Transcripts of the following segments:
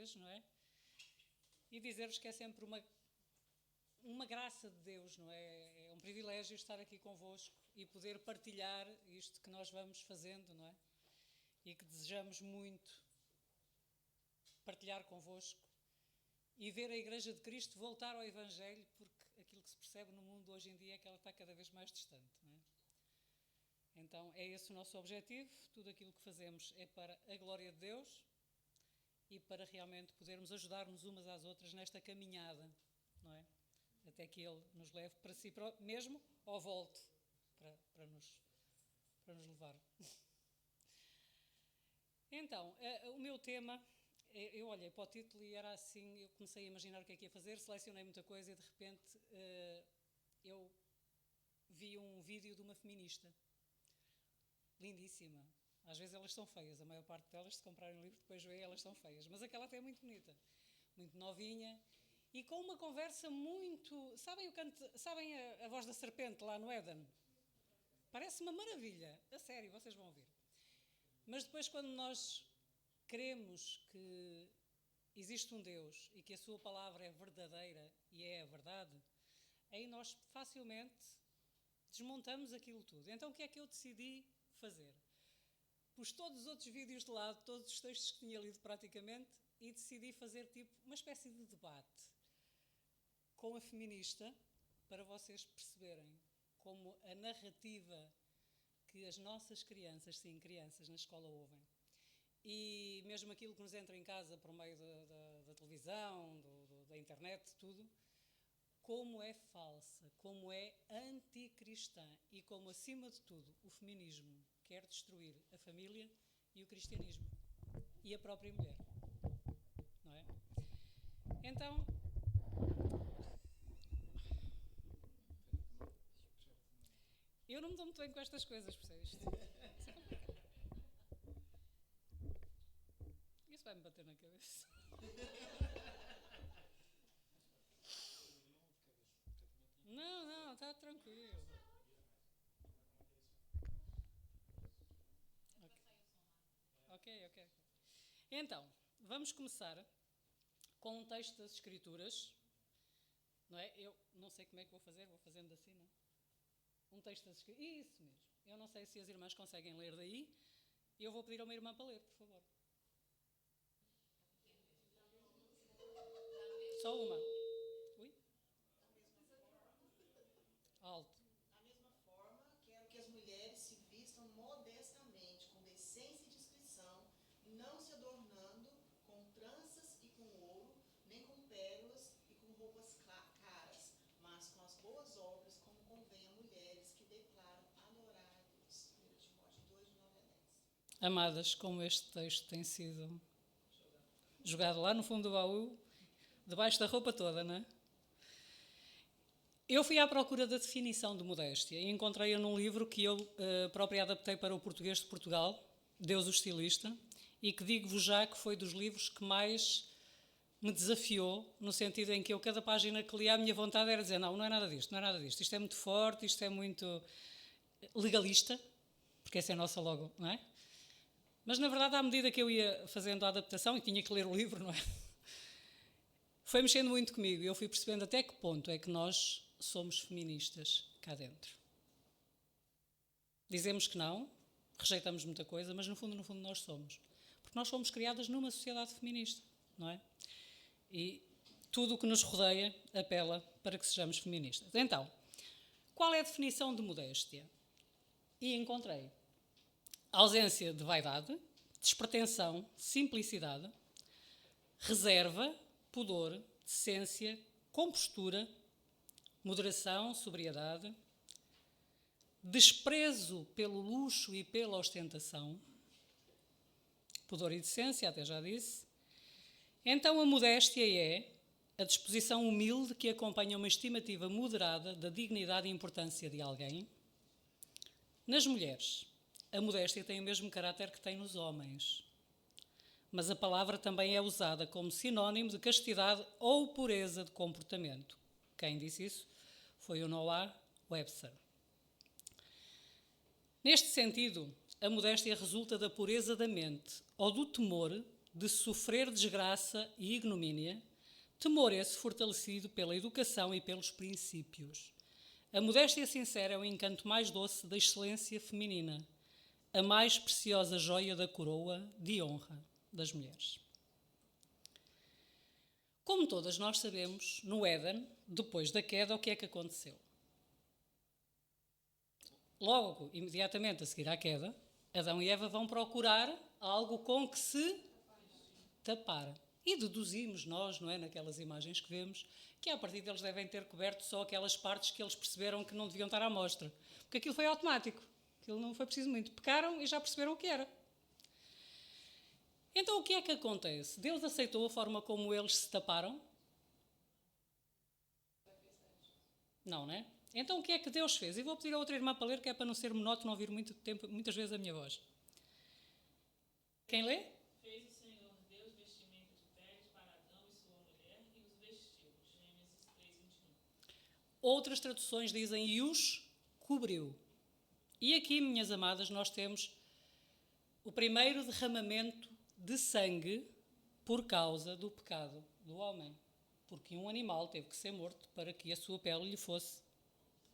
vez, não é? E dizer-vos que é sempre uma graça de Deus, não é? É um privilégio estar aqui convosco e poder partilhar isto que nós vamos fazendo, não é? E que desejamos muito partilhar convosco e ver a Igreja de Cristo voltar ao Evangelho, porque aquilo que se percebe no mundo hoje em dia é que ela está cada vez mais distante, não é? Então é esse o nosso objetivo, tudo aquilo que fazemos é para a glória de Deus e para realmente podermos ajudar-nos umas às outras nesta caminhada, não é? Até que Ele nos leve para si mesmo ou volte para nos levar. Então, o meu tema, eu olhei para o título e era assim, eu comecei a imaginar o que é que ia fazer, selecionei muita coisa e de repente eu vi um vídeo de uma feminista, lindíssima. Às vezes elas são feias, a maior parte delas, se comprarem um livro, depois veem, elas são feias. Mas aquela até é muito bonita, muito novinha e com uma conversa muito... Sabem a voz da serpente lá no Éden? Parece uma maravilha, a sério, vocês vão ouvir. Mas depois, quando nós cremos que existe um Deus e que a sua palavra é verdadeira e é a verdade, aí nós facilmente desmontamos aquilo tudo. Então, o que é que eu decidi fazer? Pus todos os outros vídeos de lado, todos os textos que tinha lido praticamente, e decidi fazer tipo uma espécie de debate com a feminista, para vocês perceberem como a narrativa que as nossas crianças, sim, crianças na escola ouvem, e mesmo aquilo que nos entra em casa por meio da televisão, da internet, tudo, como é falsa, como é anticristã e como, acima de tudo, o feminismo quer destruir a família e o cristianismo e a própria mulher, não é? Então, eu não me dou muito bem com estas coisas, percebes? Isso é complicado. Isso vai-me bater na cabeça. Não, está tranquilo. Ok. Então, vamos começar com um texto das Escrituras, não é? Eu não sei como é que vou fazendo assim, não? Um texto das Escrituras, isso mesmo. Eu não sei se as irmãs conseguem ler daí, eu vou pedir a uma irmã para ler, por favor. Só uma. Ui? Alto. Da mesma forma, quero que as mulheres se vistam modestamente, com decência e discrição, não se adornando com tranças e com ouro, nem com pérolas e com roupas caras, mas com as boas obras, como convém a mulheres que declaram adorar a Deus. 1 Timóteo 2, de 9 a 10. Amadas, como este texto tem sido jogado lá no fundo do baú, debaixo da roupa toda, não é? Eu fui à procura da definição de modéstia e encontrei-a num livro que eu próprio adaptei para o português de Portugal, Deus o Estilista, e que digo-vos já que foi dos livros que mais me desafiou, no sentido em que eu, cada página que lia, a minha vontade era dizer, não é nada disto, isto é muito forte, isto é muito legalista, porque essa é a nossa logo, não é? Mas, na verdade, à medida que eu ia fazendo a adaptação, e tinha que ler o livro, não é? Foi mexendo muito comigo e eu fui percebendo até que ponto é que nós somos feministas cá dentro. Dizemos que não, rejeitamos muita coisa, mas no fundo nós somos. Porque nós fomos criadas numa sociedade feminista, não é? E tudo o que nos rodeia apela para que sejamos feministas. Então, qual é a definição de modéstia? E encontrei ausência de vaidade, despretensão, simplicidade, reserva, pudor, decência, compostura, moderação, sobriedade, desprezo pelo luxo e pela ostentação, pudor e decência, até já disse. Então a modéstia é a disposição humilde que acompanha uma estimativa moderada da dignidade e importância de alguém. Nas mulheres, a modéstia tem o mesmo caráter que tem nos homens, mas a palavra também é usada como sinónimo de castidade ou pureza de comportamento. Quem disse isso foi o Noah Webster. Neste sentido, a modéstia resulta da pureza da mente ou do temor de sofrer desgraça e ignomínia, temor esse fortalecido pela educação e pelos princípios. A modéstia sincera é o encanto mais doce da excelência feminina, a mais preciosa joia da coroa de honra das mulheres. Como todas nós sabemos, no Éden, depois da queda, o que é que aconteceu? Logo, imediatamente a seguir à queda, Adão e Eva vão procurar algo com que se tapar. E deduzimos nós, não é, naquelas imagens que vemos, que a partir deles devem ter coberto só aquelas partes que eles perceberam que não deviam estar à mostra. Porque aquilo foi automático. Aquilo não foi preciso muito. Pecaram e já perceberam o que era. Então o que é que acontece? Deus aceitou a forma como eles se taparam? Não, né? Então o que é que Deus fez? E vou pedir a outra irmã para ler, que é para não ser monótono ouvir muitas vezes a minha voz. Quem lê? Fez o Senhor Deus vestimenta de peles para Adão e sua mulher e os vestiu. Gênesis 3:21. Outras traduções dizem e os cobriu. E aqui, minhas amadas, nós temos o primeiro derramamento de sangue por causa do pecado do homem. Porque um animal teve que ser morto para que a sua pele lhe fosse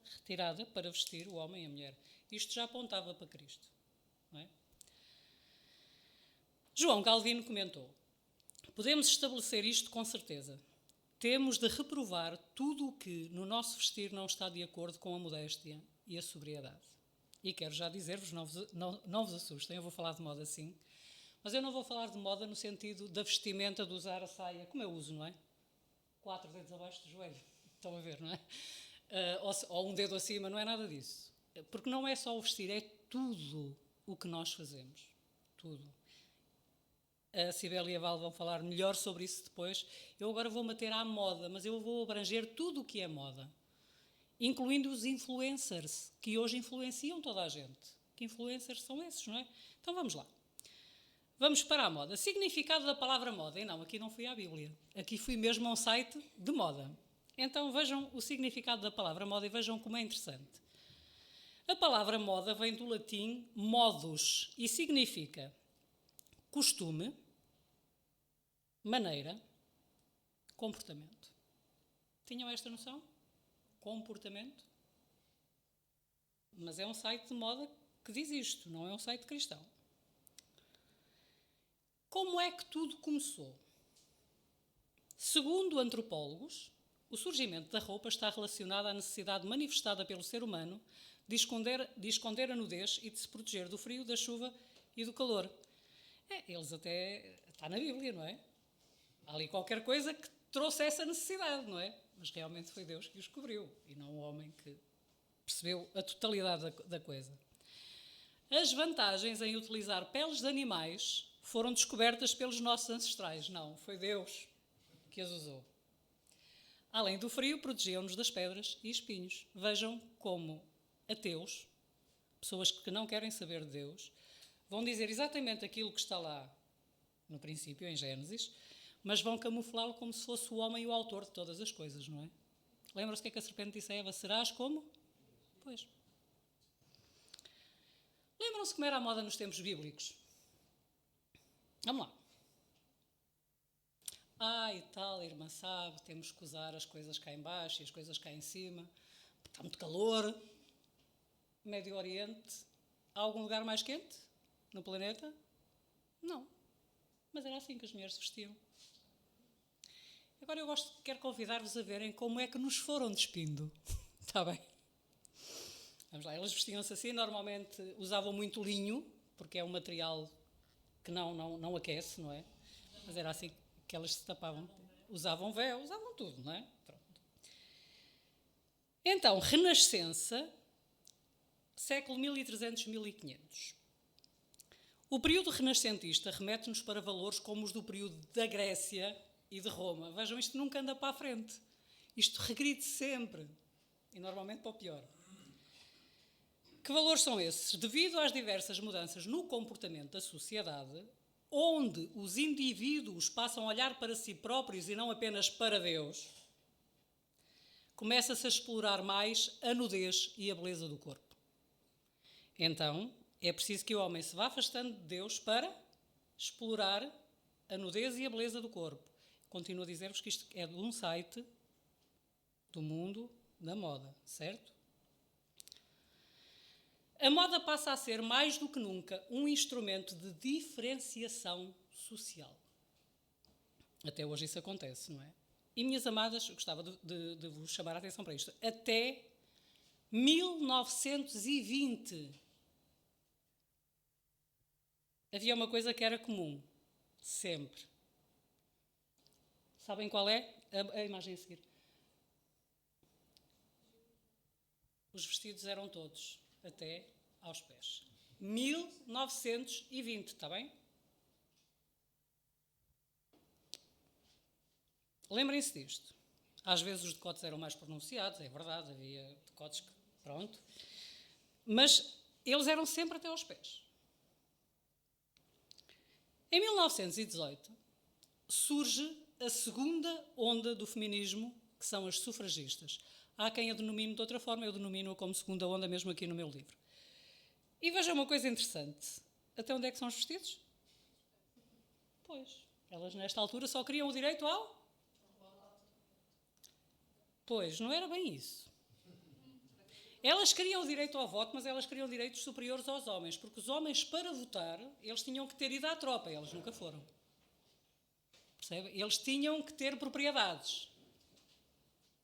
retirada para vestir o homem e a mulher. Isto já apontava para Cristo, não é? João Calvino comentou: podemos estabelecer isto com certeza. Temos de reprovar tudo o que no nosso vestir não está de acordo com a modéstia e a sobriedade. E quero já dizer-vos, não vos assustem, eu vou falar de moda sim, mas eu não vou falar de moda no sentido da vestimenta, de usar a saia, como eu uso, não é? 4 dedos abaixo do joelho, estão a ver, não é? Ou um dedo acima, não é nada disso. Porque não é só o vestir, é tudo o que nós fazemos. Tudo. A Cibele e a Val vão falar melhor sobre isso depois. Eu agora vou meter à moda, mas eu vou abranger tudo o que é moda. Incluindo os influencers, que hoje influenciam toda a gente. Que influencers são esses, não é? Então vamos lá. Vamos para a moda. Significado da palavra moda. E não, aqui não fui à Bíblia. Aqui fui mesmo a um site de moda. Então vejam o significado da palavra moda e vejam como é interessante. A palavra moda vem do latim modus e significa costume, maneira, comportamento. Tinham esta noção? Comportamento. Mas é um site de moda que diz isto, não é um site cristão. Como é que tudo começou? Segundo antropólogos, o surgimento da roupa está relacionado à necessidade manifestada pelo ser humano de esconder a nudez e de se proteger do frio, da chuva e do calor. Eles até... Está na Bíblia, não é? Há ali qualquer coisa que trouxe essa necessidade, não é? Mas realmente foi Deus que os cobriu e não o homem que percebeu a totalidade da coisa. As vantagens em utilizar peles de animais foram descobertas pelos nossos ancestrais. Não, foi Deus que as usou. Além do frio, protegiam-nos das pedras e espinhos. Vejam como ateus, pessoas que não querem saber de Deus, vão dizer exatamente aquilo que está lá no princípio, em Gênesis, mas vão camuflá-lo como se fosse o homem o autor de todas as coisas, não é? Lembram-se o que é que a serpente disse a Eva? Serás como? Pois. Lembram-se como era a moda nos tempos bíblicos? Vamos lá. E tal, a irmã sabe, temos que usar as coisas cá em baixo e as coisas cá em cima. Está muito calor. Médio Oriente. Há algum lugar mais quente no planeta? Não. Mas era assim que as mulheres se vestiam. Agora quero convidar-vos a verem como é que nos foram despindo. Está bem? Vamos lá, elas vestiam-se assim, normalmente usavam muito linho, porque é um material que não aquece, não é? Mas era assim que elas se tapavam. Usavam véu, usavam tudo, não é? Pronto. Então, Renascença, século 1300-1500. O período renascentista remete-nos para valores como os do período da Grécia e de Roma. Vejam, isto nunca anda para a frente. Isto regride sempre. E normalmente para o pior. Que valores são esses? Devido às diversas mudanças no comportamento da sociedade, onde os indivíduos passam a olhar para si próprios e não apenas para Deus, começa-se a explorar mais a nudez e a beleza do corpo. Então, é preciso que o homem se vá afastando de Deus para explorar a nudez e a beleza do corpo. Continuo a dizer-vos que isto é de um site do mundo da moda, certo? A moda passa a ser, mais do que nunca, um instrumento de diferenciação social. Até hoje isso acontece, não é? E, minhas amadas, eu gostava de vos chamar a atenção para isto. Até 1920 havia uma coisa que era comum, sempre. Sabem qual é? A imagem a seguir. Os vestidos eram todos, até aos pés. 1920, está bem? Lembrem-se disto. Às vezes os decotes eram mais pronunciados, é verdade, havia decotes que, pronto. Mas eles eram sempre até aos pés. Em 1918, surge a segunda onda do feminismo, que são as sufragistas. Há quem a denomine de outra forma, eu denomino-a como segunda onda mesmo aqui no meu livro. E vejam uma coisa interessante. Até onde é que são os vestidos? Pois, elas nesta altura só queriam o direito ao... Pois, não era bem isso. Elas queriam o direito ao voto, mas elas queriam direitos superiores aos homens, porque os homens, para votar, eles tinham que ter ido à tropa, elas nunca foram. Percebe? Eles tinham que ter propriedades.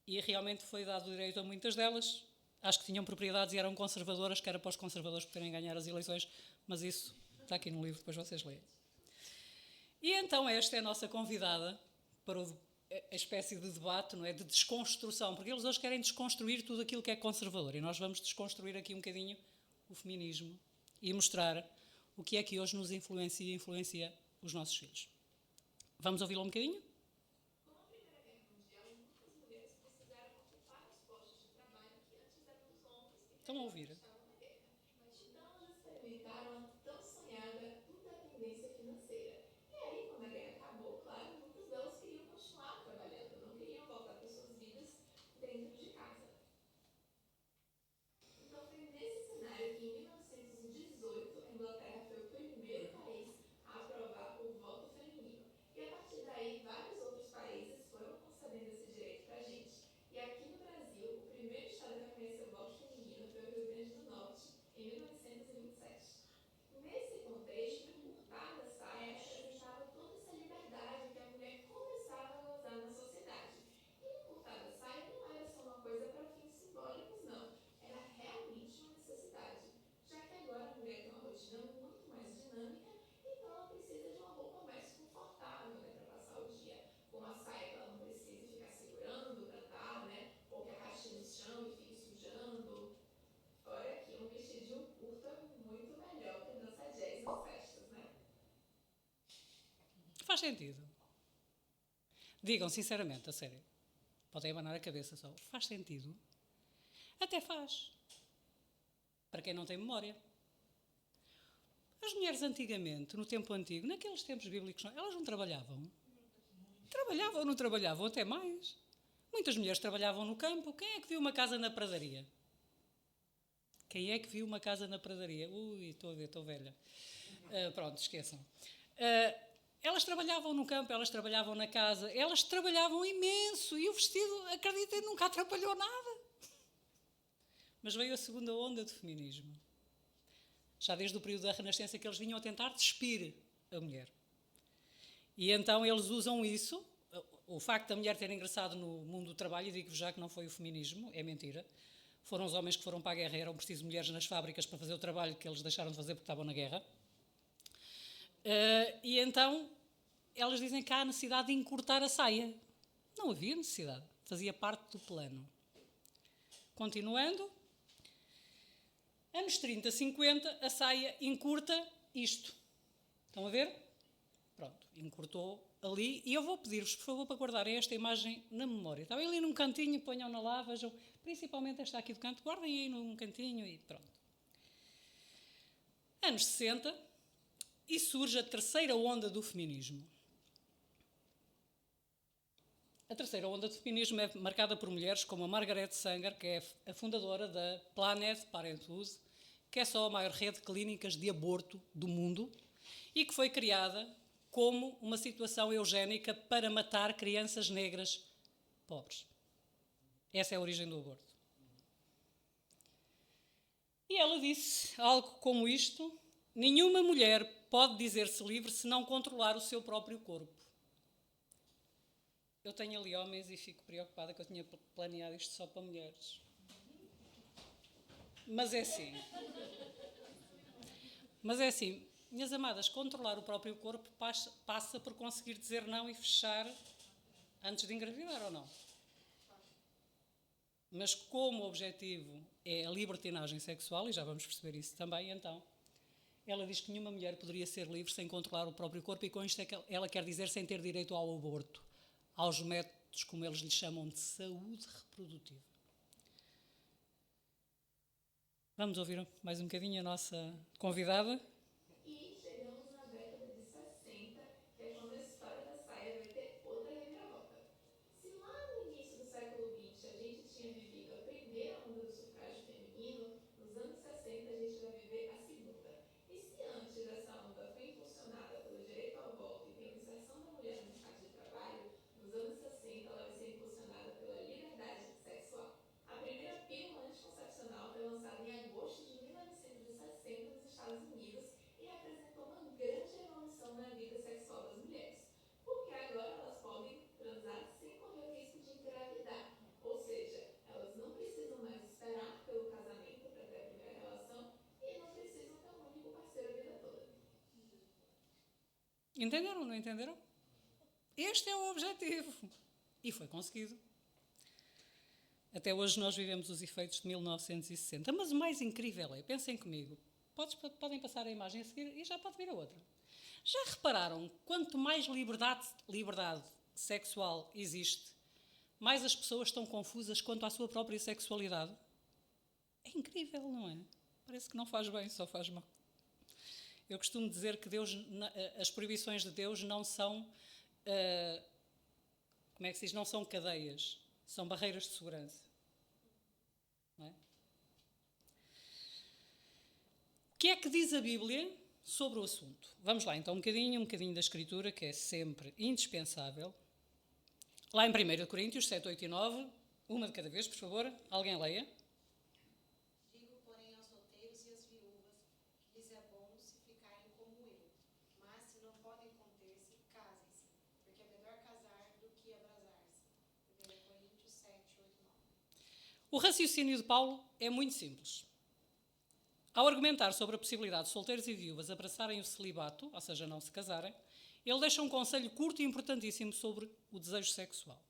E realmente foi dado o direito a muitas delas. Acho que tinham propriedades e eram conservadoras, que era para os conservadores poderem ganhar as eleições, mas isso está aqui no livro, depois vocês leem. E então esta é a nossa convidada para a espécie de debate, não é? De desconstrução, porque eles hoje querem desconstruir tudo aquilo que é conservador e nós vamos desconstruir aqui um bocadinho o feminismo e mostrar o que é que hoje nos influencia e influencia os nossos filhos. Vamos ouvi-lo um bocadinho? Com a Primeira Guerra Mundial, muitas mulheres precisaram ocupar os postos de trabalho que antes eram dos homens e que Estão a ouvir? estavam na guerra. Então elas experimentaram a tão sonhada independência financeira. E aí, quando a guerra acabou, claro, muitas delas queriam continuar trabalhando, não queriam voltar para suas vidas dentro de casa. Então foi nesse cenário que, em 1918, a Inglaterra foi o primeiro país a aprovar o voto feminino. E a partir daí, vários outros países foram concedendo esse direito para a gente. E aqui no Brasil, o primeiro estado a reconhecer o voto feminino foi o Rio Grande do Norte, em 1927. Nesse contexto, encurtar da saia representava toda essa liberdade que a mulher começava a gozar na sociedade. E encurtar da saia não era só uma coisa para fins simbólicos, não. Era realmente uma necessidade, já que agora a mulher tem uma rotina muito mais dinâmica, então ela precisa de uma roupa mais confortável, né, para passar o dia. Com uma saia que ela não precise ficar segurando para estar, né, ou que arraste no chão e fique sujando. Fora que um vestidinho curto é muito melhor que dançar jazz nas festas, né? Faz sentido. Digam sinceramente, a sério. Podem abanar a cabeça só. Faz sentido? Até faz. Para quem não tem memória. As mulheres antigamente, no tempo antigo, naqueles tempos bíblicos, elas não trabalhavam. Trabalhavam ou não trabalhavam, até mais. Muitas mulheres trabalhavam no campo. Quem é que viu uma casa na pradaria? Quem é que viu uma casa na pradaria? Ui, estou a ver, estou velha. Pronto, esqueçam. Elas trabalhavam no campo, elas trabalhavam na casa, elas trabalhavam imenso e o vestido, acreditem, nunca atrapalhou nada. Mas veio a segunda onda do feminismo. Já desde o período da Renascença que eles vinham a tentar despir a mulher. E então eles usam isso, o facto da mulher ter ingressado no mundo do trabalho, e digo-vos já que não foi o feminismo, é mentira. Foram os homens que foram para a guerra, eram preciso mulheres nas fábricas para fazer o trabalho que eles deixaram de fazer porque estavam na guerra. E então elas dizem que há necessidade de encurtar a saia. Não havia necessidade, fazia parte do plano. Continuando, anos 30, 50, a saia encurta isto. Estão a ver? Pronto, encurtou ali. E eu vou pedir-vos, por favor, para guardarem esta imagem na memória. Está bem ali num cantinho, ponham-na lá, vejam. Principalmente esta aqui do canto, guardem aí num cantinho e pronto. Anos 60, e surge a terceira onda do feminismo. A terceira onda do feminismo é marcada por mulheres como a Margaret Sanger, que é a fundadora da Planned Parenthood, que é só a maior rede de clínicas de aborto do mundo e que foi criada como uma situação eugénica para matar crianças negras pobres. Essa é a origem do aborto. E ela disse algo como isto: nenhuma mulher pode dizer-se livre se não controlar o seu próprio corpo. Eu tenho ali homens e fico preocupada que eu tinha planeado isto só para mulheres. Mas é assim. Minhas amadas, controlar o próprio corpo passa por conseguir dizer não e fechar antes de engravidar, ou não? Mas como o objetivo é a libertinagem sexual, e já vamos perceber isso também, então, ela diz que nenhuma mulher poderia ser livre sem controlar o próprio corpo, e com isto é que ela quer dizer sem ter direito ao aborto, aos métodos, como eles lhe chamam, de saúde reprodutiva. Vamos ouvir mais um bocadinho a nossa convidada. E chegamos na década de 60, que é quando a história da saia vai ter outra reviravolta. Se lá no início do século XX a gente tinha vivido a primeira onda do sufrágio feminino, nos anos 60 a gente vai viver a segunda. E se antes essa onda foi impulsionada pelo direito ao voto e pela inserção da mulher no mercado de trabalho, nos anos 60 ela vai ser impulsionada pela liberdade sexual. A primeira pílula anticoncepcional foi lançada em agosto de 1960 nos Estados Unidos e representou uma grande evolução na vida sexual das mulheres, porque agora elas podem transar sem correr o risco de engravidar, ou seja, elas não precisam mais esperar pelo casamento para ter a primeira relação e não precisam ter um único parceiro a vida toda. Entenderam ou não entenderam? Este é o objetivo. E foi conseguido. Até hoje nós vivemos os efeitos de 1960. Mas o mais incrível é, pensem comigo, podem passar a imagem a seguir e já pode vir a outra. Já repararam, quanto mais liberdade sexual existe, mais as pessoas estão confusas quanto à sua própria sexualidade? É incrível, não é? Parece que não faz bem, só faz mal. Eu costumo dizer que as proibições de Deus não são, como é que se diz? Não são cadeias, são barreiras de segurança. Não é? O que é que diz a Bíblia sobre o assunto? Vamos lá, então, um bocadinho da Escritura, que é sempre indispensável. Lá em 1 Coríntios 7, 8 e 9, uma de cada vez, por favor, alguém leia. Digo, porém, aos solteiros e às viúvas, que lhes é bom se ficarem como eu. Mas, se não podem conter-se, casem-se, porque é melhor casar do que abrasar-se. 1 Coríntios 7, 8 e 9. O raciocínio de Paulo é muito simples. Ao argumentar sobre a possibilidade de solteiros e viúvas abraçarem o celibato, ou seja, não se casarem, ele deixa um conselho curto e importantíssimo sobre o desejo sexual.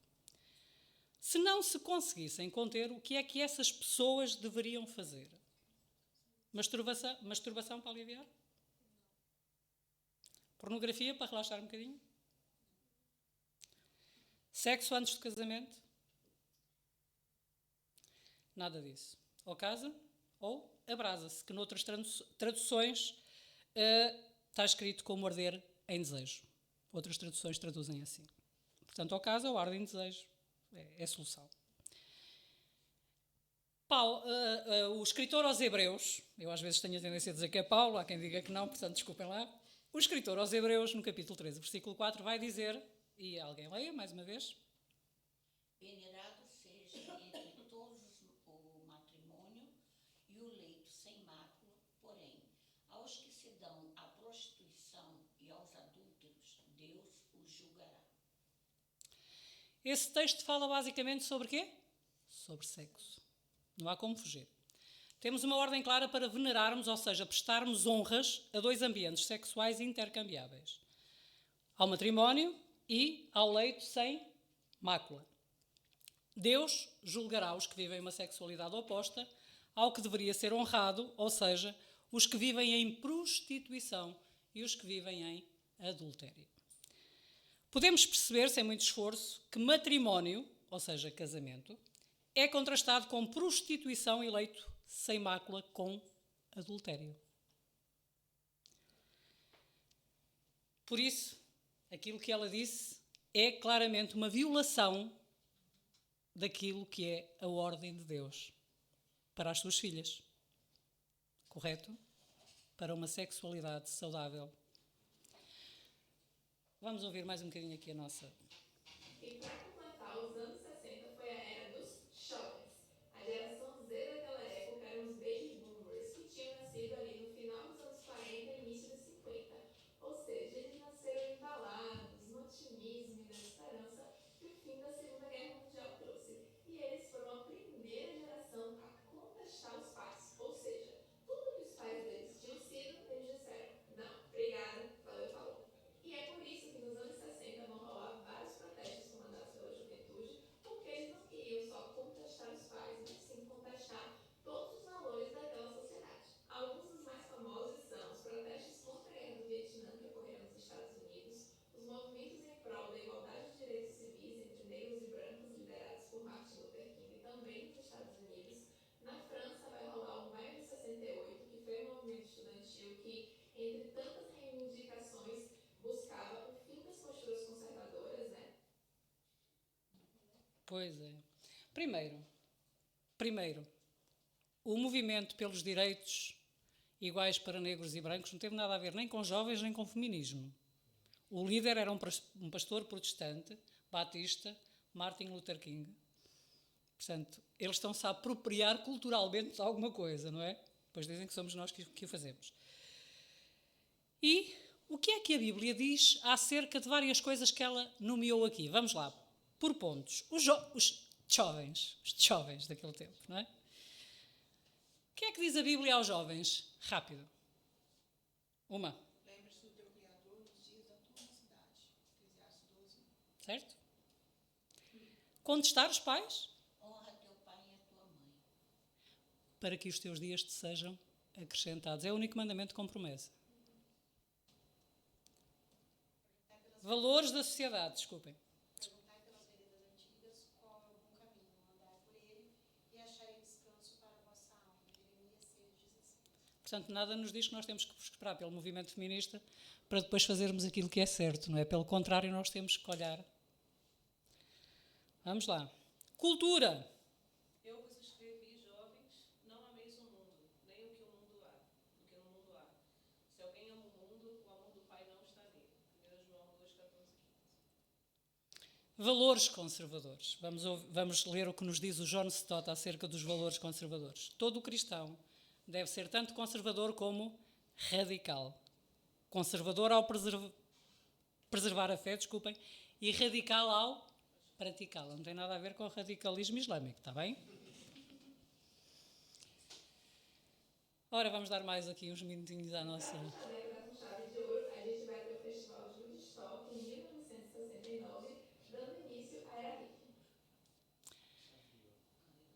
Se não se conseguissem conter, o que é que essas pessoas deveriam fazer? Masturbação para aliviar? Pornografia para relaxar um bocadinho? Sexo antes do casamento? Nada disso. Ou casa, ou abrasa-se, que noutras traduções está escrito como arder em desejo. Outras traduções traduzem assim. Portanto, ou casa ou arde em desejo. É a solução. O escritor aos Hebreus, eu às vezes tenho a tendência a dizer que é Paulo, há quem diga que não, portanto, desculpem lá. O escritor aos Hebreus, no capítulo 13, versículo 4, vai dizer, e alguém leia mais uma vez: Venerado seja entre todos o matrimônio e o leito sem mácula, porém, aos que se dão à prostituição e aos adúlteros, Deus os julgará. Esse texto fala basicamente sobre quê? Sobre sexo. Não há como fugir. Temos uma ordem clara para venerarmos, ou seja, prestarmos honras a dois ambientes sexuais intercambiáveis: ao matrimónio e ao leito sem mácula. Deus julgará os que vivem uma sexualidade oposta ao que deveria ser honrado, ou seja, os que vivem em prostituição e os que vivem em adultério. Podemos perceber, sem muito esforço, que matrimónio, ou seja, casamento, é contrastado com prostituição e leito sem mácula com adultério. Por isso, aquilo que ela disse é claramente uma violação daquilo que é a ordem de Deus para as suas filhas. Correto? Para uma sexualidade saudável. Vamos ouvir mais um bocadinho aqui a nossa. E para completar, os anos 60 foi a era dos jovens. A geração Z daquela época eram os baby boomers, que tinham nascido ali no final dos anos 40 e início dos 50. Ou seja, eles nasceram embalados no otimismo e na esperança que o fim da Segunda Guerra Mundial trouxe. E eles foram a primeira geração a contestar os pais. Ou seja, tudo que os pais deles tinham sido, eles disseram, não, obrigada, valeu, falou. E é por isso que nos anos 60 vão rolar vários protestos comandados pela juventude, porque eles não queriam só contestar os pais, mas sim contestar todos os valores daquela sociedade. Alguns dos mais famosos são os protestos contra a Guerra do Vietnã, que ocorreram nos Estados Unidos, os movimentos em prol da igualdade de direitos civis entre negros e brancos, liderados por Martin Luther King, também nos Estados Unidos. Na França vai rolar o Maio de 68, que foi um movimento estudantil que, entre tantas reivindicações, buscava o fim das posturas conservadoras, né? Pois é. Primeiro, o movimento pelos direitos iguais para negros e brancos não teve nada a ver nem com jovens nem com feminismo. O líder era um pastor protestante, batista, Martin Luther King. Portanto, eles estão-se a apropriar culturalmente de alguma coisa, não é? Depois dizem que somos nós que o fazemos. E o que é que a Bíblia diz acerca de várias coisas que ela nomeou aqui? Vamos lá, por pontos. Os jovens daquele tempo, não é? O que é que diz a Bíblia aos jovens? Rápido. Uma. Lembre-se do teu Criador nos dias da tua mocidade. Eclesiastes 12. Certo? Contestar os pais Honra teu pai e a tua mãe. para que os teus dias te sejam acrescentados. É o único mandamento com promessa. Valores da sociedade, desculpem. Perguntai pelas veredas antigas qual é o bom caminho, andai por ele e acharei descanso para a vossa alma. Jeremias 6,16. Portanto, nada nos diz que nós temos que esperar pelo movimento feminista para depois fazermos aquilo que é certo, não é? Pelo contrário, nós temos que olhar. Vamos lá. Cultura. Eu vos escrevi, jovens, não ameis o mundo, nem o que o mundo há, do que no mundo há. Se alguém ama o mundo, o amor do Pai não está nele. 1 João 2, 14 e 15. Valores conservadores. Vamos ler o que nos diz o John Stott acerca dos valores conservadores. Todo cristão deve ser tanto conservador como radical. Conservador ao preservar a fé, desculpem, e radical ao praticá-la. Não tem nada a ver com o radicalismo islâmico, está bem? Ora, vamos dar mais aqui uns minutinhos à nossa... Na década com chave de ouro, a gente vai ter o Festival de Woodstock em 1969, dando início à Era Hippie.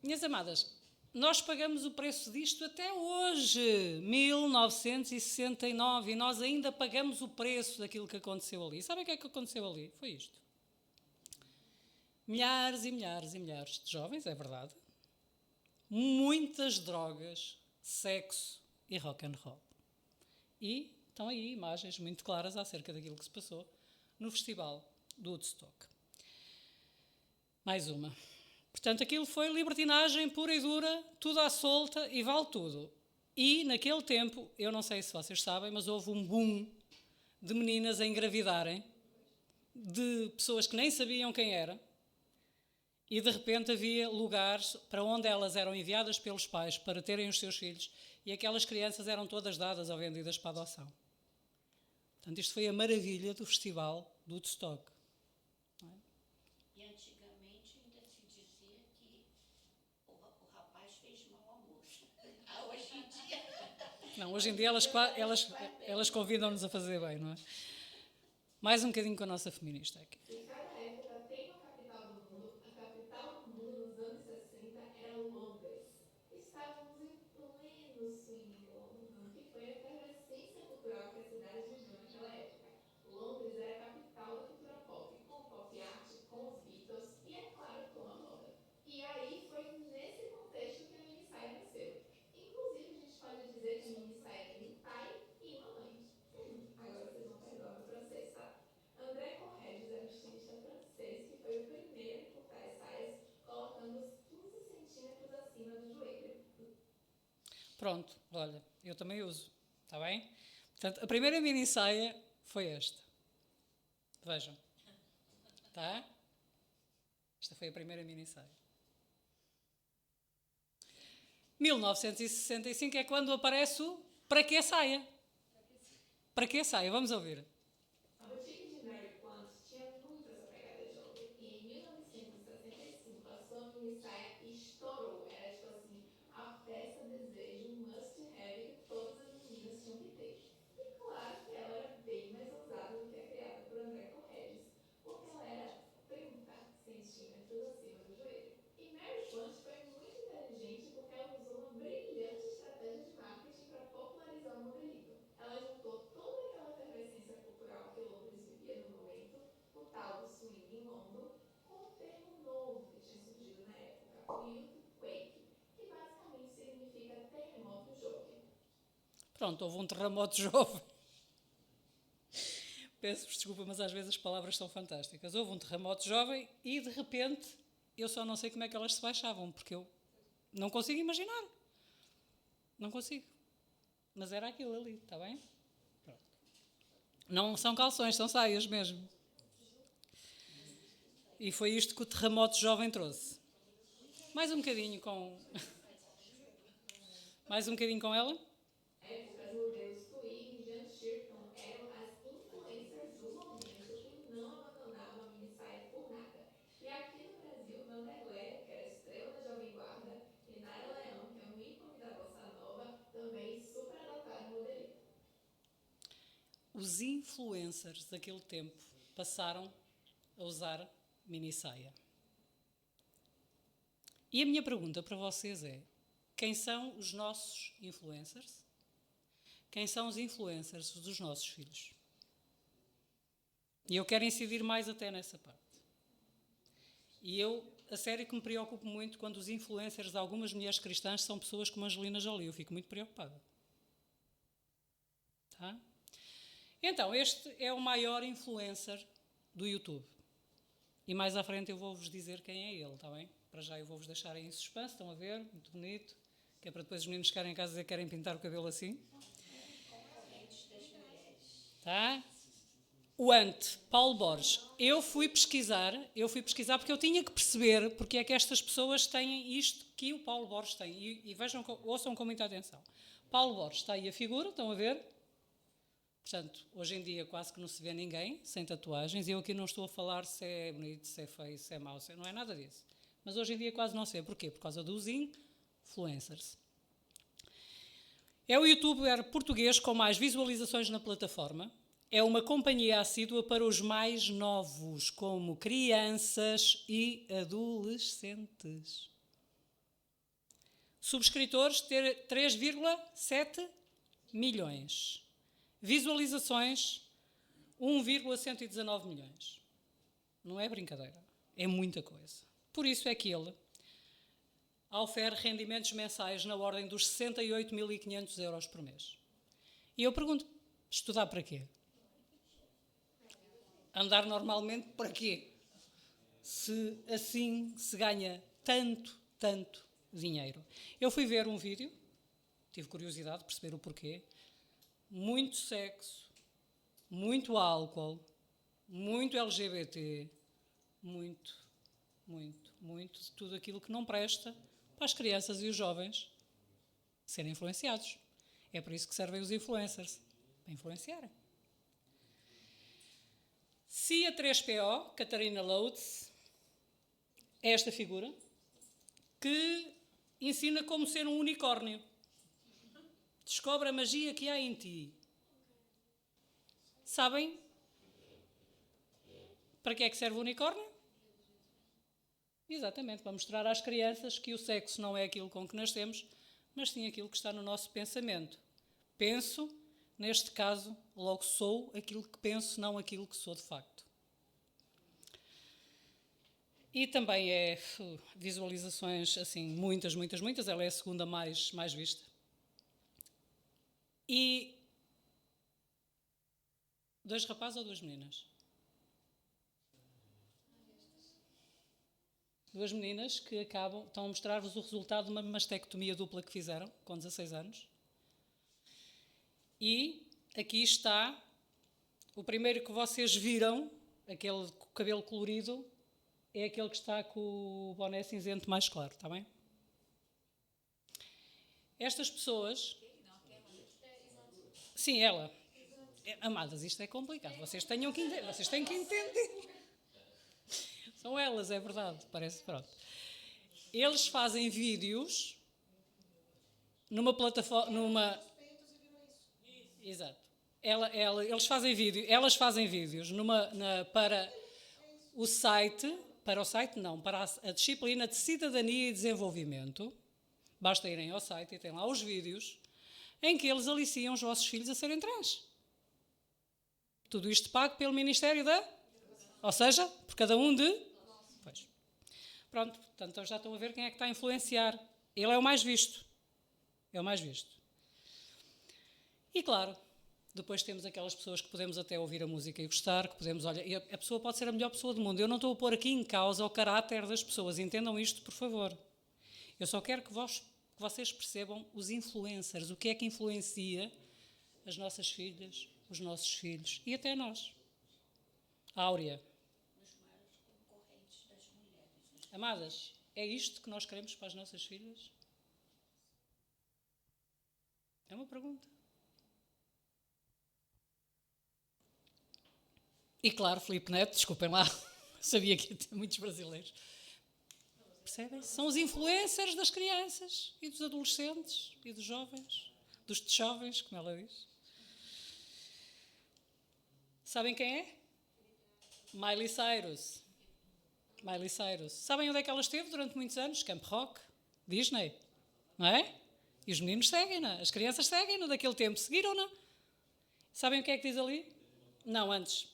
Minhas amadas, nós pagamos o preço disto até hoje, 1969, e nós ainda pagamos o preço daquilo que aconteceu ali. Sabem o que é que aconteceu ali? Foi isto. Milhares e milhares e milhares de jovens, é verdade. Muitas drogas, sexo e rock and roll. E estão aí imagens muito claras acerca daquilo que se passou no festival do Woodstock. Mais uma. Portanto, aquilo foi libertinagem pura e dura, tudo à solta e vale tudo. E, naquele tempo, eu não sei se vocês sabem, mas houve um boom de meninas a engravidarem, de pessoas que nem sabiam quem era, e de repente havia lugares para onde elas eram enviadas pelos pais para terem os seus filhos, e aquelas crianças eram todas dadas ou vendidas para adoção. Portanto, isto foi a maravilha do festival do Woodstock. E antigamente ainda se dizia que o rapaz fez mal ao moço. Hoje em dia. Não, hoje em dia elas convidam-nos a fazer bem, não é? Mais um bocadinho com a nossa feminista aqui. E cada época tem uma capital do mundo. A capital do mundo nos anos 60 era Londres. Estávamos em pleno swing London, que foi a efervescência cultural que a cidade viveu naquela época. Londres era a capital da cultura pop, com o pop art, com os Beatles e, é claro, com a moda. E aí foi nesse contexto que a minissaia nasceu. Inclusive, a gente pode dizer que a minissaia tem pai e mamãe. Agora vocês vão perdoar meu francês, tá? André Correges era um estilista francês que foi o primeiro a encurtar as saias, colocando-os 15 centímetros acima do joelho. Pronto, olha, eu também uso, está bem? Portanto, a primeira mini saia foi esta. Vejam. Tá? Esta foi a primeira minissérie. 1965 é quando aparece o Para que saia? Para que saia? Vamos ouvir. A boutique de Mary Quant tinha muito essa pegada jovem. E em 1965 a sua mini saia estourou. Era tipo assim, a peça desejo, um must have que todas as meninas tinham que ter. E claro que ela era bem mais ousada do que a criada por André Correges, porque ela era 30 centímetros acima do joelho. E Mary Quant foi muito inteligente porque ela usou uma brilhante estratégia de marketing para popularizar o modelito. Ela juntou toda aquela efervescência cultural que Londres vivia no momento, o tal do swing em London, com um termo novo que tinha surgido na época, o Youth Quake, que basicamente significa terremoto jovem. Pronto, houve um terremoto jovem. Peço-vos desculpa, mas às vezes as palavras são fantásticas. Houve um terremoto jovem e, de repente, eu só não sei como é que elas se baixavam, porque eu não consigo imaginar. Não consigo. Mas era aquilo ali, está bem? Pronto. Não são calções, são saias mesmo. E foi isto que o terremoto jovem trouxe. Mais um bocadinho com... Mais um bocadinho com ela. Épocas, modelos Twig e Jan Shirton eram as influencers do momento e não abandonavam a mini saia por nada. E aqui no Brasil, Vanderleia, que era estrela da Jovem Guarda, e Nara Leão, que é um ícone da bossa nova, também super adotaram o modelito. Os influencers daquele tempo passaram a usar mini saia. E a minha pergunta para vocês é: quem são os nossos influencers? Quem são os influencers dos nossos filhos? E eu quero incidir mais até nessa parte. E eu, a sério que me preocupo muito quando os influencers de algumas mulheres cristãs são pessoas como Angelina Jolie. Eu fico muito preocupada. Tá? Então, este é o maior influencer do YouTube. E mais à frente eu vou-vos dizer quem é ele, está bem? Para já eu vou-vos deixar aí em suspense, estão a ver? Muito bonito. Que é para depois os meninos ficarem em casa e dizer que querem pintar o cabelo assim. Tá? O Ante, Paulo Borges. Eu fui pesquisar porque eu tinha que perceber porque é que estas pessoas têm isto que o Paulo Borges tem. E vejam, ouçam com muita atenção. Paulo Borges, está aí a figura, estão a ver? Portanto, hoje em dia quase que não se vê ninguém sem tatuagens. E eu aqui não estou a falar se é bonito, se é feio, se é mau, não é nada disso. Mas hoje em dia quase não se vê. Porquê? Por causa dos influencers. É o youtuber português com mais visualizações na plataforma. É uma companhia assídua para os mais novos, como crianças e adolescentes. Subscritores, 3,7 milhões. Visualizações, 1,119 milhões. Não é brincadeira, é muita coisa. Por isso é que ele ofere rendimentos mensais na ordem dos 68.500 euros por mês. E eu pergunto, estudar para quê? Andar normalmente para quê? Se assim se ganha tanto dinheiro. Eu fui ver um vídeo, tive curiosidade de perceber o porquê. Muito sexo, muito álcool, muito LGBT, muito de tudo aquilo que não presta para as crianças e os jovens serem influenciados. É por isso que servem os influencers, para influenciarem. CIA 3PO, Catarina Loads, é esta figura que ensina como ser um unicórnio. Descobre a magia que há em ti. Sabem para que é que serve o unicórnio? Exatamente, para mostrar às crianças que o sexo não é aquilo com que nascemos, mas sim aquilo que está no nosso pensamento. Penso, neste caso, logo sou aquilo que penso, não aquilo que sou de facto. E também é visualizações, assim, muitas. Ela é a segunda mais vista. E 2 rapazes ou 2 meninas? 2 meninas que estão a mostrar-vos o resultado de uma mastectomia dupla que fizeram, com 16 anos. E aqui está o primeiro que vocês viram aquele cabelo colorido é aquele que está com o boné cinzento mais claro, está bem? Estas pessoas... Sim, ela. Amadas, isto é complicado. Vocês têm que entender. São elas, é verdade. Parece, pronto. Eles fazem vídeos numa plataforma... Exato. Elas fazem vídeos para o site... Para o site, não. Para a disciplina de Cidadania e Desenvolvimento. Basta irem ao site e tem lá os vídeos em que eles aliciam os vossos filhos a serem trans. Tudo isto pago pelo Ministério da... Ou seja, por cada um de... Pois. Pronto, portanto, já estão a ver quem é que está a influenciar. Ele é o mais visto. É o mais visto. E claro, depois temos aquelas pessoas que podemos até ouvir a música e gostar, que podemos, olha, e a pessoa pode ser a melhor pessoa do mundo. Eu não estou a pôr aqui em causa o caráter das pessoas. Entendam isto, por favor. Eu só quero que vocês percebam os influencers, o que é que influencia as nossas filhas, os nossos filhos e até nós. Áurea. Os maiores concorrentes das mulheres. Amadas, é isto que nós queremos para as nossas filhas? É uma pergunta. E claro, Filipe Neto, desculpem lá, sabia que ia ter muitos brasileiros. Percebem? São os influencers das crianças e dos adolescentes e dos jovens, dos jovens, como ela diz. Sabem quem é? Miley Cyrus. Miley Cyrus. Sabem onde é que ela esteve durante muitos anos? Camp Rock, Disney, não é? E os meninos seguem-na, as crianças seguem-na daquele tempo, seguiram-na. Sabem o que é que diz ali? Não, antes.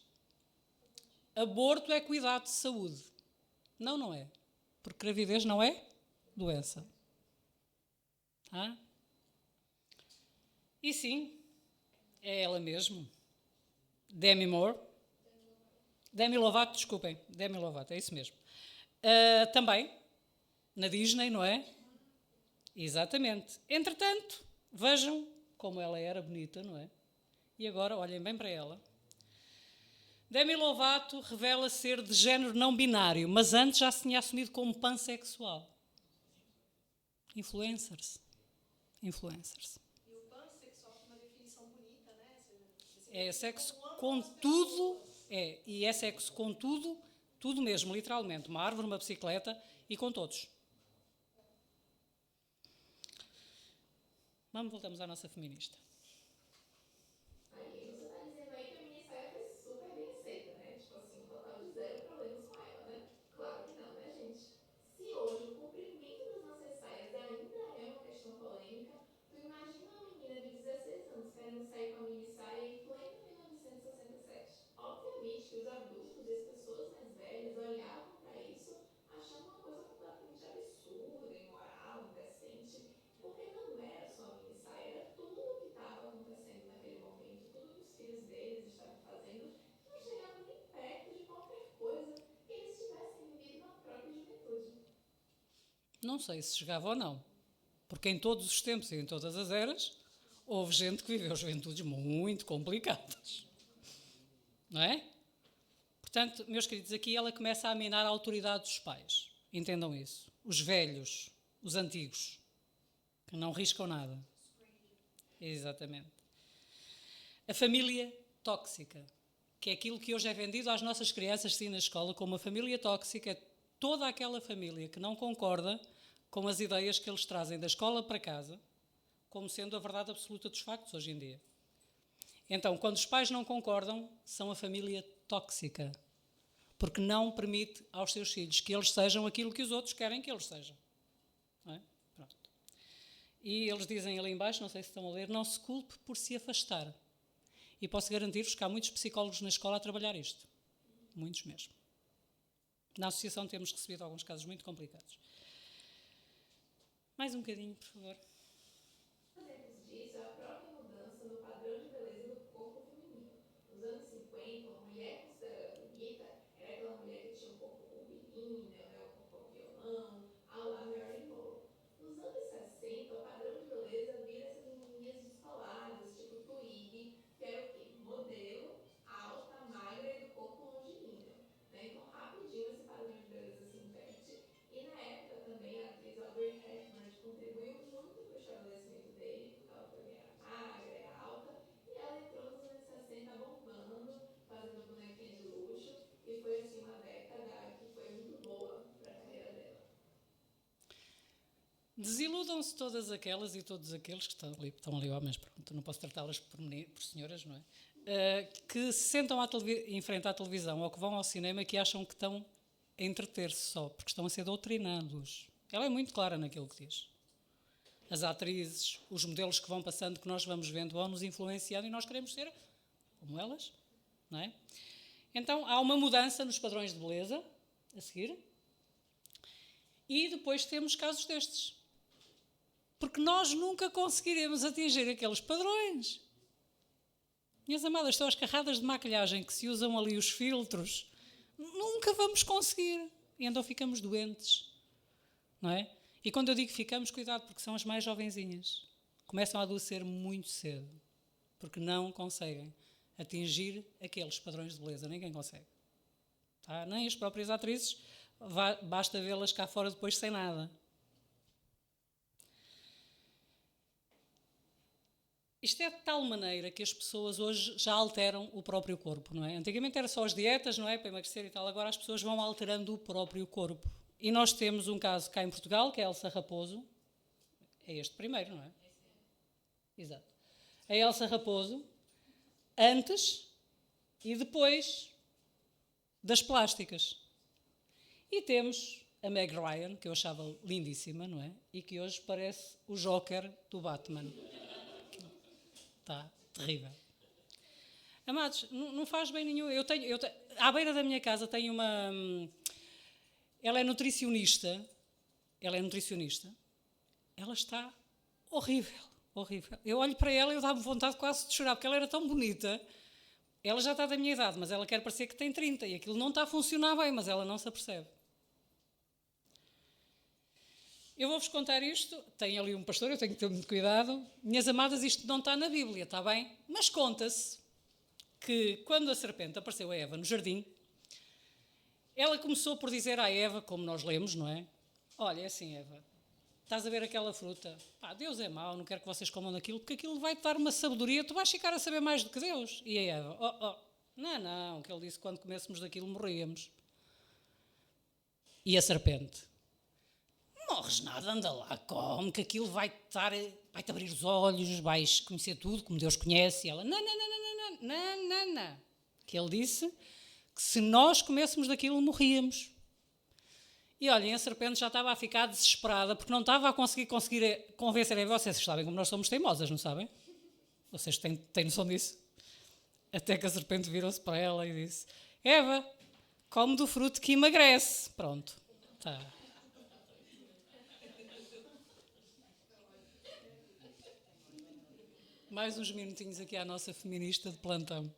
Aborto é cuidado de saúde. Não, não é. Porque gravidez não é doença. Ah? E sim, é ela mesmo. Demi Lovato, desculpem. Demi Lovato, é isso mesmo. Também, na Disney, não é? Exatamente. Entretanto, vejam como ela era bonita, não é? E agora, olhem bem para ela. Demi Lovato revela ser de género não binário, mas antes já se tinha assumido como pansexual. Influencers. E o pansexual tem uma definição bonita, né? É sexo com tudo, e é sexo com tudo, tudo mesmo, literalmente. Uma árvore, uma bicicleta e com todos. Voltamos à nossa feminista. Aí você tá dizendo aí que a minha saia foi super bem aceita, né? Tipo assim, um total de zero problemas com ela, né? Claro que não, né, gente? Se hoje o comprimento das nossas saias ainda é uma questão polêmica, tu imagina uma menina de 16 anos querendo sair com a mini saia em pleno 1967. Obviamente que os adultos e as pessoas mais velhas olhavam para isso achando uma coisa completamente absurda, imoral, indecente, porque não era só a mini saia, era tudo o que estava acontecendo naquele momento, tudo que os filhos deles estavam fazendo, que não chegava nem perto de qualquer coisa que eles tivessem vivido na própria juventude. Não sei se chegava ou não, porque em todos os tempos e em todas as eras houve gente que viveu juventudes muito complicadas. Não é? Portanto, meus queridos, aqui ela começa a minar a autoridade dos pais. Entendam isso. Os velhos, os antigos, que não riscam nada. Exatamente. A família tóxica, que é aquilo que hoje é vendido às nossas crianças, sim, na escola, como uma família tóxica, é toda aquela família que não concorda com as ideias que eles trazem da escola para casa, como sendo a verdade absoluta dos factos hoje em dia. Então, quando os pais não concordam, são a família tóxica, porque não permite aos seus filhos que eles sejam aquilo que os outros querem que eles sejam. Não é? Pronto. E eles dizem ali embaixo, não sei se estão a ler, não se culpe por se afastar. E posso garantir-vos que há muitos psicólogos na escola a trabalhar isto. Muitos mesmo. Na associação temos recebido alguns casos muito complicados. Mais um bocadinho, por favor. Exemplos disso é a própria mudança no padrão de beleza do corpo feminino. Nos anos 50, uma mulher considerada bonita era aquela mulher que tinha um corpo curvilíneo, né, um corpo ao violão, à la Marilyn Monroe. Nos anos 60, o padrão de beleza vira essas menininhas descoladas, tipo Twiggy, que era o quê? Modelo, alta, magra e do corpo longilíneo. mudam-se todas aquelas e todos aqueles que estão ali homens, pronto, não posso tratá-las por senhoras, não é? Que se sentam em frente à televisão ou que vão ao cinema que acham que estão a entreter-se só, porque estão a ser doutrinados. Ela é muito clara naquilo que diz. As atrizes, os modelos que vão passando, que nós vamos vendo, vão nos influenciando e nós queremos ser como elas, não é? Então há uma mudança nos padrões de beleza, a seguir, e depois temos casos destes. Porque nós nunca conseguiremos atingir aqueles padrões. Minhas amadas, são as carradas de maquilhagem que se usam ali, os filtros, nunca vamos conseguir. E então ficamos doentes, não é? E quando eu digo ficamos, cuidado, porque são as mais jovenzinhas. Começam a adoecer muito cedo, porque não conseguem atingir aqueles padrões de beleza. Ninguém consegue. Tá? Nem as próprias atrizes, basta vê-las cá fora depois sem nada. Isto é de tal maneira que as pessoas hoje já alteram o próprio corpo, não é? Antigamente era só as dietas, não é? Para emagrecer e tal. Agora as pessoas vão alterando o próprio corpo. E nós temos um caso cá em Portugal, que é a Elsa Raposo. É este primeiro, não é? Exato. A Elsa Raposo, antes e depois das plásticas. E temos a Meg Ryan, que eu achava lindíssima, não é? E que hoje parece o Joker do Batman. Está terrível. Amados, não faz bem nenhum. À beira da minha casa tenho uma... Ela é nutricionista. Ela está horrível, horrível. Eu olho para ela e eu dava vontade quase de chorar, porque ela era tão bonita. Ela já está da minha idade, mas ela quer parecer que tem 30 e aquilo não está a funcionar bem, mas ela não se apercebe. Eu vou-vos contar isto, tem ali um pastor, eu tenho que ter muito cuidado. Minhas amadas, isto não está na Bíblia, está bem? Mas conta-se que quando a serpente apareceu a Eva no jardim, ela começou por dizer à Eva, como nós lemos, não é? Olha, é assim, Eva, estás a ver aquela fruta? Pá, Deus é mau, não quero que vocês comam daquilo, porque aquilo vai-te dar uma sabedoria, tu vais ficar a saber mais do que Deus. E a Eva, não, que ele disse que quando comêssemos daquilo morríamos. E a serpente, morres nada, anda lá, come, que aquilo vai-te abrir os olhos, vais conhecer tudo, como Deus conhece. E ela, não. Que ele disse que se nós comêssemos daquilo, morríamos. E olhem, a serpente já estava a ficar desesperada, porque não estava a conseguir convencer a Eva. Vocês sabem como nós somos teimosas, não sabem? Vocês têm noção disso? Até que a serpente virou-se para ela e disse, Eva, come do fruto que emagrece. Pronto, está. Mais uns minutinhos aqui à nossa feminista de plantão.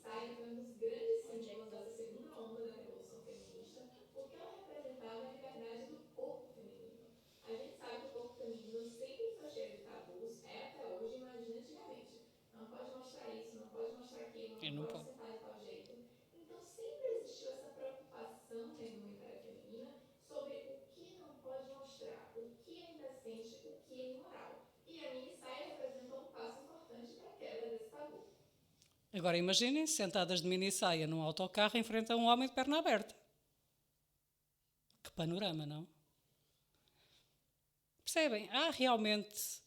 Sai foi um dos grandes símbolos dessa segunda onda da Revolução Feminista, porque ela representava a liberdade do corpo feminino. A gente sabe que o corpo feminino sempre foi cheio de tabus, é até hoje, imagina antigamente. Não pode mostrar isso, não pode mostrar aquilo, não pode sentar de tal jeito. Então sempre existiu essa preocupação dentro do Império Feminina sobre o que não pode mostrar, o que é indecente, o que é imoral. E a mini saia representou um passo importante para a quebra desse tabu. Agora imaginem, sentadas de mini saia num autocarro em frente a um homem de perna aberta. Que panorama, não? Percebem? Há realmente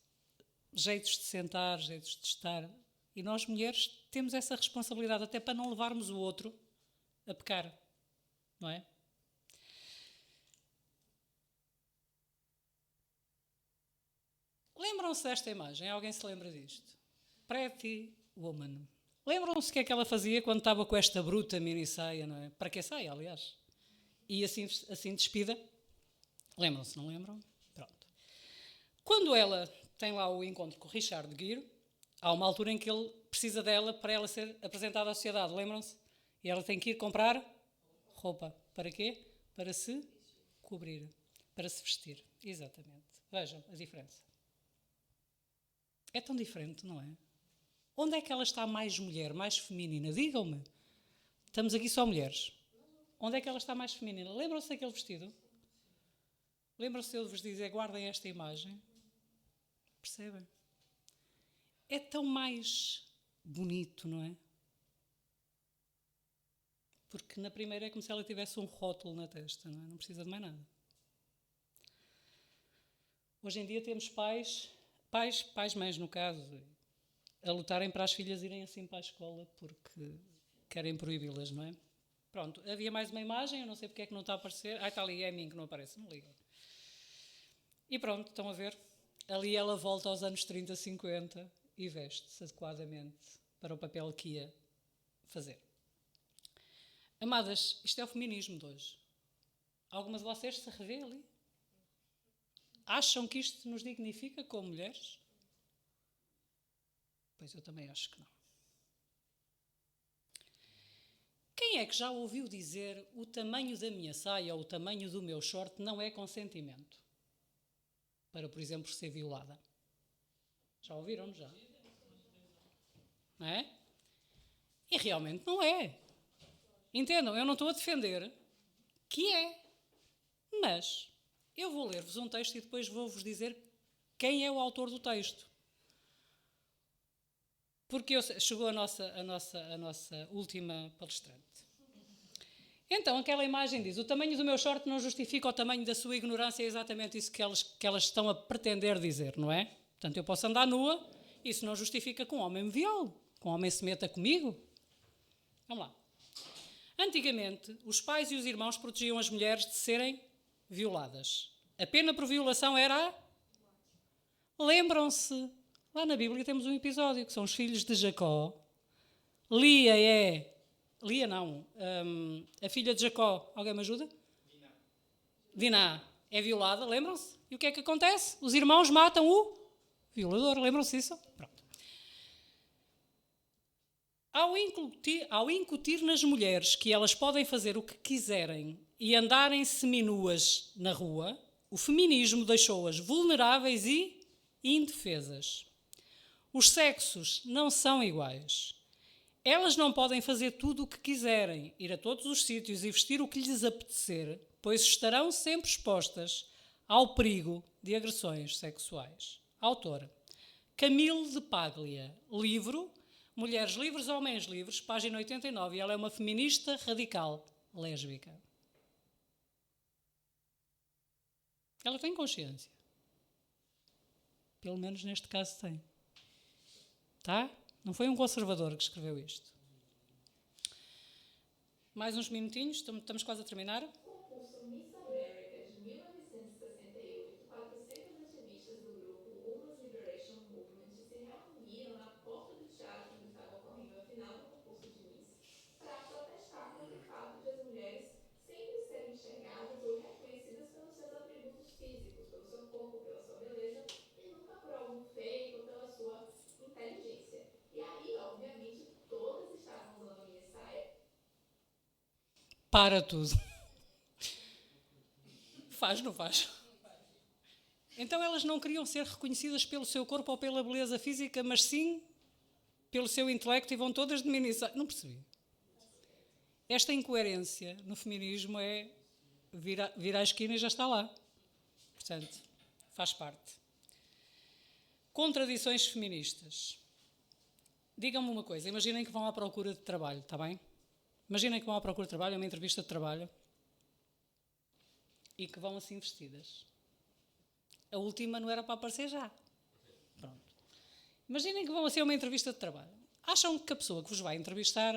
jeitos de sentar, jeitos de estar. E nós, mulheres, temos essa responsabilidade até para não levarmos o outro a pecar. Não é? Lembram-se desta imagem? Alguém se lembra disto? Pretty Woman. Lembram-se o que é que ela fazia quando estava com esta bruta mini saia, não é? Para que saia, aliás? E assim despida? Lembram-se, não lembram? Pronto. Quando ela tem lá o encontro com o Richard Gere, há uma altura em que ele precisa dela para ela ser apresentada à sociedade, lembram-se? E ela tem que ir comprar roupa. Para quê? Para se cobrir, para se vestir. Exatamente. Vejam a diferença. É tão diferente, não é? Onde é que ela está mais mulher, mais feminina? Digam-me. Estamos aqui só mulheres. Onde é que ela está mais feminina? Lembram-se daquele vestido? Lembram-se de eu vos dizer, guardem esta imagem? Percebem? É tão mais bonito, não é? Porque na primeira é como se ela tivesse um rótulo na testa, não é? Não precisa de mais nada. Hoje em dia temos pais, mães no caso, a lutarem para as filhas irem assim para a escola porque querem proibi-las, não é? Pronto, havia mais uma imagem, eu não sei porque é que não está a aparecer. Está ali, é a mim que não aparece, não liga. E pronto, estão a ver? Ali ela volta aos anos 30, 50 e veste-se adequadamente para o papel que ia fazer. Amadas, isto é o feminismo de hoje. Alguma de vocês se revê ali? Acham que isto nos dignifica como mulheres? Pois eu também acho que não. Quem é que já ouviu dizer o tamanho da minha saia ou o tamanho do meu short não é consentimento? Para, por exemplo, ser violada. Já ouviram? Já? Não é? E realmente não é. Entendam, eu não estou a defender que é. Mas eu vou ler-vos um texto e depois vou-vos dizer quem é o autor do texto. Porque chegou a nossa última palestrante. Então, aquela imagem diz: o tamanho do meu short não justifica o tamanho da sua ignorância. É exatamente isso que elas estão a pretender dizer, não é? Portanto, eu posso andar nua, isso não justifica que um homem me viole, que um homem se meta comigo. Vamos lá. Antigamente, os pais e os irmãos protegiam as mulheres de serem violadas. A pena por violação era... Lembram-se? Lá na Bíblia temos um episódio que são os filhos de Jacó. A filha de Jacó, alguém me ajuda? Diná é violada, lembram-se? E o que é que acontece? Os irmãos matam o violador, lembram-se disso? Pronto. Ao incutir nas mulheres que elas podem fazer o que quiserem e andarem seminuas na rua, o feminismo deixou-as vulneráveis e indefesas. Os sexos não são iguais. Elas não podem fazer tudo o que quiserem, ir a todos os sítios e vestir o que lhes apetecer, pois estarão sempre expostas ao perigo de agressões sexuais. Autora: Camille de Paglia. Livro: Mulheres Livres, Homens Livres, página 89. Ela é uma feminista radical lésbica. Ela tem consciência. Pelo menos neste caso tem. Tá? Não foi um conservador que escreveu isto. Mais uns minutinhos, estamos quase a terminar. Concurso Miss America de 1968, 400 ativistas do grupo Women's Liberation Movement se reuniram na porta do teatro onde estava ocorrendo a final do concurso de Miss para protestar contra o fato de as mulheres sempre serem enxergadas ou reconhecidas pelos seus atributos físicos, pelo seu corpo, pela sua beleza e nunca por algum feito ou pela sua inteligência. E aí, obviamente, todas estavam usando a mini saia. Para tudo. Faz, não faz? Então elas não queriam ser reconhecidas pelo seu corpo ou pela beleza física, mas sim pelo seu intelecto e vão todas de mini saia. Não percebi. Esta incoerência no feminismo é vir à esquina e já está lá. Portanto, faz parte. Contradições feministas. Digam-me uma coisa, imaginem que vão à procura de trabalho, está bem? Imaginem que vão à procura de trabalho, é uma entrevista de trabalho, e que vão assim vestidas. A última não era para aparecer já. Pronto. Imaginem que vão assim a uma entrevista de trabalho. Acham que a pessoa que vos vai entrevistar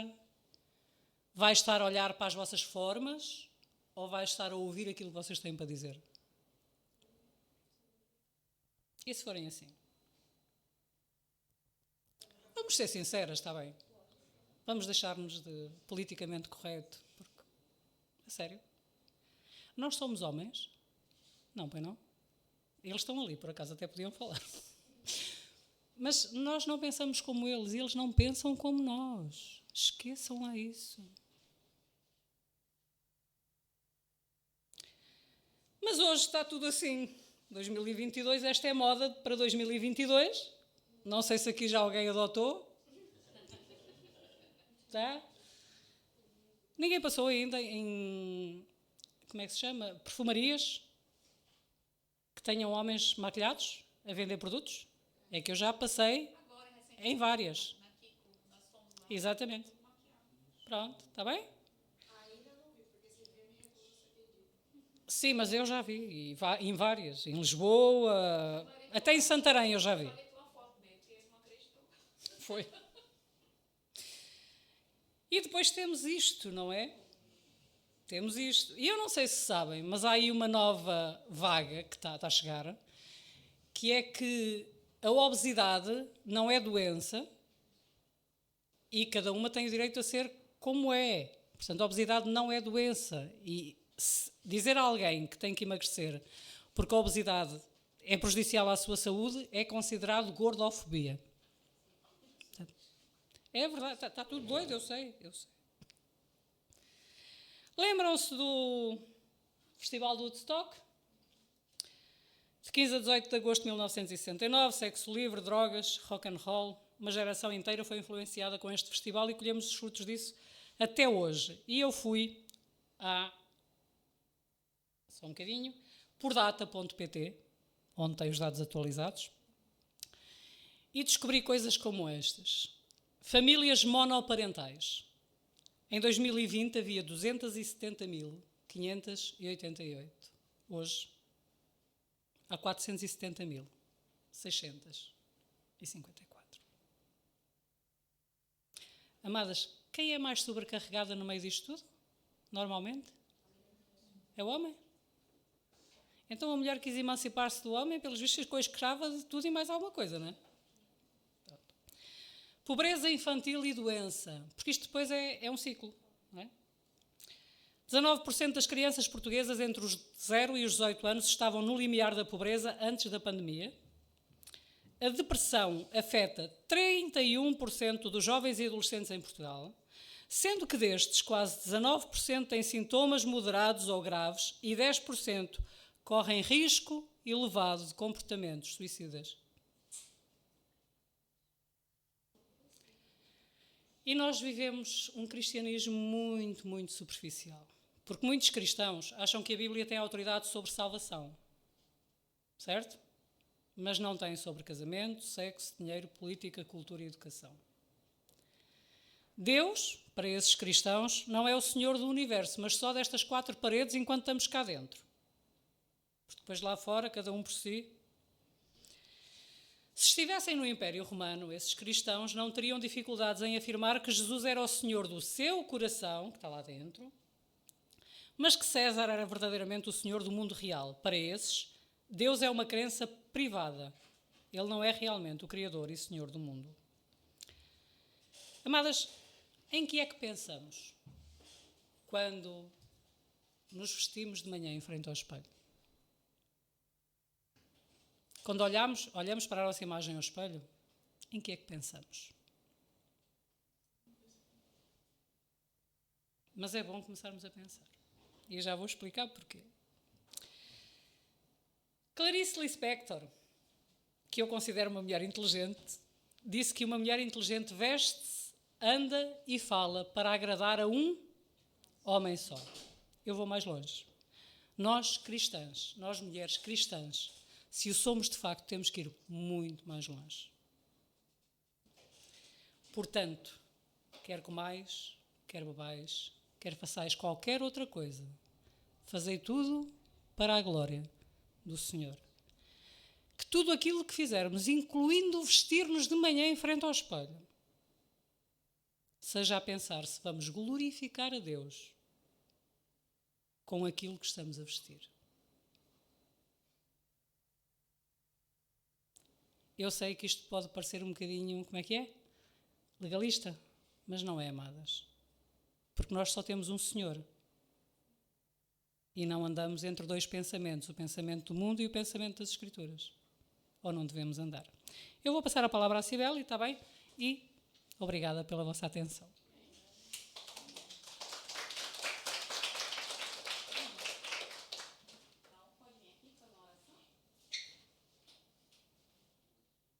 vai estar a olhar para as vossas formas ou vai estar a ouvir aquilo que vocês têm para dizer? E se forem assim? Vamos ser sinceras, está bem? Vamos deixar-nos de politicamente correto. Porque, a sério? Nós somos homens? Não, pois não? Eles estão ali, por acaso até podiam falar. Mas nós não pensamos como eles e eles não pensam como nós. Esqueçam lá isso. Mas hoje está tudo assim. 2022, esta é moda para 2022. Não sei se aqui já alguém adotou. Tá? Ninguém passou ainda em, como é que se chama? Perfumarias que tenham homens maquilhados a vender produtos? É que eu já passei em várias. Exatamente. Pronto, está bem? Ainda não vi, porque se vier me recusa esse pedido. Sim, mas eu já vi, em várias, em Lisboa, até em Santarém eu já vi. Foi. E depois temos isto, não é? Temos isto. E eu não sei se sabem, mas há aí uma nova vaga que está a chegar, que é que a obesidade não é doença e cada uma tem o direito a ser como é. Portanto, a obesidade não é doença. E dizer a alguém que tem que emagrecer porque a obesidade é prejudicial à sua saúde é considerado gordofobia. É verdade, está tudo doido, eu sei. Lembram-se do Festival do Woodstock? De 15 a 18 de agosto de 1969, sexo livre, drogas, rock and roll. Uma geração inteira foi influenciada com este festival e colhemos os frutos disso até hoje. E eu fui só um bocadinho, pordata.pt, onde tem os dados atualizados, e descobri coisas como estas. Famílias monoparentais. Em 2020 havia 270.588. Hoje há 470.654. Amadas, quem é mais sobrecarregada no meio disto tudo? Normalmente? É o homem? Então a mulher quis emancipar-se do homem, pelos vistos ficou escrava de tudo e mais alguma coisa, não é? Pobreza infantil e doença, porque isto depois é um ciclo, não é? 19% das crianças portuguesas entre os 0 e os 18 anos estavam no limiar da pobreza antes da pandemia. A depressão afeta 31% dos jovens e adolescentes em Portugal, sendo que destes quase 19% têm sintomas moderados ou graves e 10% correm risco elevado de comportamentos suicidas. E nós vivemos um cristianismo muito, muito superficial. Porque muitos cristãos acham que a Bíblia tem autoridade sobre salvação. Certo? Mas não tem sobre casamento, sexo, dinheiro, política, cultura e educação. Deus, para esses cristãos, não é o Senhor do universo, mas só destas 4 paredes enquanto estamos cá dentro. Porque depois lá fora, cada um por si. Se estivessem no Império Romano, esses cristãos não teriam dificuldades em afirmar que Jesus era o Senhor do seu coração, que está lá dentro, mas que César era verdadeiramente o Senhor do mundo real. Para esses, Deus é uma crença privada. Ele não é realmente o Criador e Senhor do mundo. Amadas, em que é que pensamos quando nos vestimos de manhã em frente ao espelho? Quando olhamos para a nossa imagem ao espelho, em que é que pensamos? Mas é bom começarmos a pensar. E eu já vou explicar porquê. Clarice Lispector, que eu considero uma mulher inteligente, disse que uma mulher inteligente veste-se, anda e fala para agradar a um homem só. Eu vou mais longe. Nós cristãs, nós mulheres cristãs, se o somos de facto, temos que ir muito mais longe. Portanto, quer comais, quer bebais, quer façais qualquer outra coisa, fazei tudo para a glória do Senhor. Que tudo aquilo que fizermos, incluindo vestir-nos de manhã em frente ao espelho, seja a pensar se vamos glorificar a Deus com aquilo que estamos a vestir. Eu sei que isto pode parecer um bocadinho, como é que é? Legalista, mas não é, amadas. Porque nós só temos um Senhor. E não andamos entre 2 pensamentos, o pensamento do mundo e o pensamento das Escrituras. Ou não devemos andar. Eu vou passar a palavra à Cibele, está bem? E obrigada pela vossa atenção.